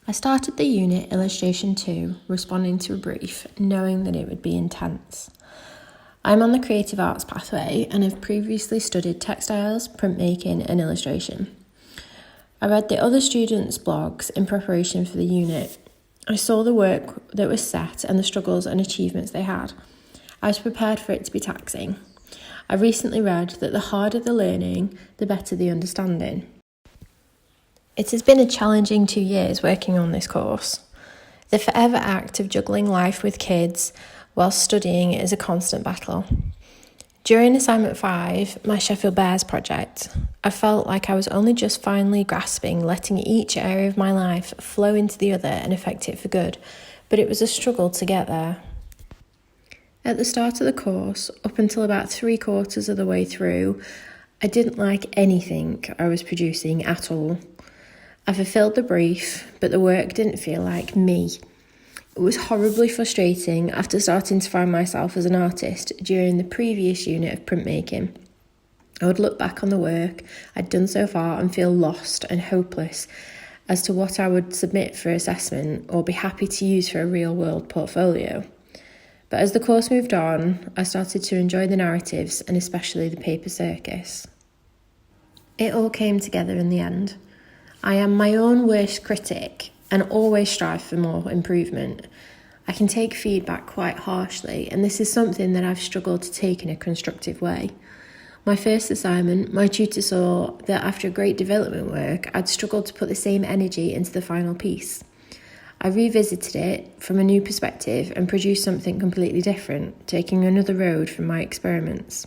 I started the unit Illustration 2 responding to a brief, knowing that it would be intense. I'm on the creative arts pathway and have previously studied textiles, printmaking and illustration. I read the other students' blogs in preparation for the unit. I saw the work that was set and the struggles and achievements they had. I was prepared for it to be taxing. I recently read that the harder the learning, the better the understanding. It has been a challenging 2 years working on this course. The forever act of juggling life with kids while studying is a constant battle. During assignment 5, my Sheffield Bears project, I felt like I was only just finally grasping letting each area of my life flow into the other and affect it for good, but it was a struggle to get there. At the start of the course, up until about 3/4 of the way through, I didn't like anything I was producing at all. I fulfilled the brief, but the work didn't feel like me. It was horribly frustrating after starting to find myself as an artist during the previous unit of printmaking. I would look back on the work I'd done so far and feel lost and hopeless as to what I would submit for assessment or be happy to use for a real-world portfolio. But as the course moved on, I started to enjoy the narratives and especially the paper circus. It all came together in the end. I am my own worst critic and always strive for more improvement. I can take feedback quite harshly, and this is something that I've struggled to take in a constructive way. My first assignment, my tutor saw that after great development work, I'd struggled to put the same energy into the final piece. I revisited it from a new perspective and produced something completely different, taking another road from my experiments.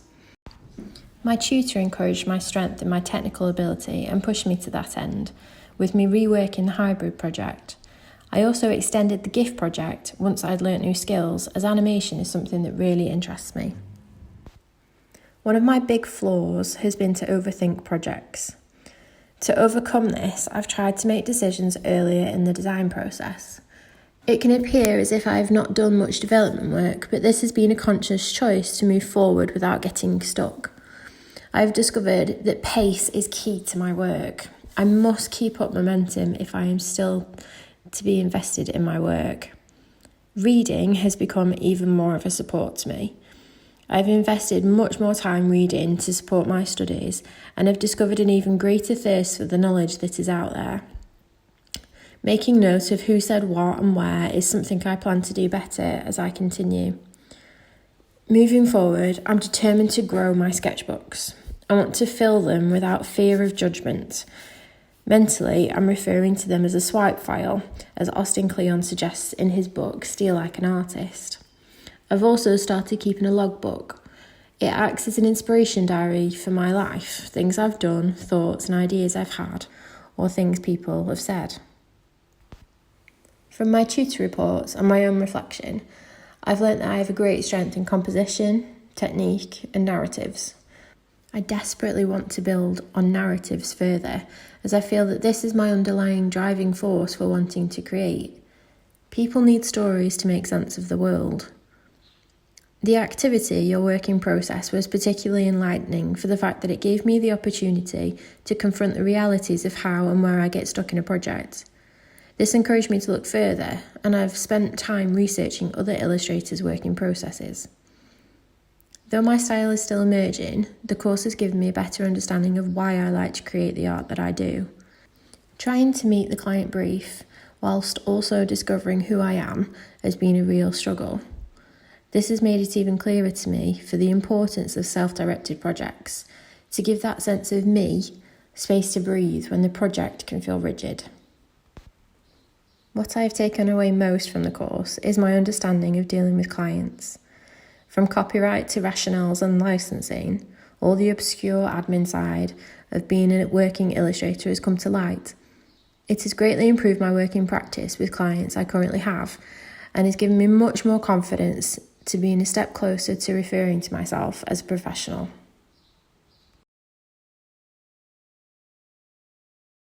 My tutor encouraged my strength in my technical ability and pushed me to that end, with me reworking the hybrid project. I also extended the GIF project once I'd learnt new skills, as animation is something that really interests me. One of my big flaws has been to overthink projects. To overcome this, I've tried to make decisions earlier in the design process. It can appear as if I have not done much development work, but this has been a conscious choice to move forward without getting stuck. I've discovered that pace is key to my work. I must keep up momentum if I am still to be invested in my work. Reading has become even more of a support to me. I've invested much more time reading to support my studies and have discovered an even greater thirst for the knowledge that is out there. Making note of who said what and where is something I plan to do better as I continue. Moving forward, I'm determined to grow my sketchbooks. I want to fill them without fear of judgment. Mentally, I'm referring to them as a swipe file, as Austin Kleon suggests in his book, Steal Like an Artist. I've also started keeping a logbook. It acts as an inspiration diary for my life, things I've done, thoughts and ideas I've had, or things people have said. From my tutor reports and my own reflection, I've learnt that I have a great strength in composition, technique and narratives. I desperately want to build on narratives further, as I feel that this is my underlying driving force for wanting to create. People need stories to make sense of the world. The activity, your working process, was particularly enlightening for the fact that it gave me the opportunity to confront the realities of how and where I get stuck in a project. This encouraged me to look further, and I've spent time researching other illustrators' working processes. Though my style is still emerging, the course has given me a better understanding of why I like to create the art that I do. Trying to meet the client brief, whilst also discovering who I am, has been a real struggle. This has made it even clearer to me for the importance of self-directed projects, to give that sense of me space to breathe when the project can feel rigid. What I have taken away most from the course is my understanding of dealing with clients. From copyright to rationales and licensing, all the obscure admin side of being a working illustrator has come to light. It has greatly improved my working practice with clients I currently have, and has given me much more confidence to being a step closer to referring to myself as a professional.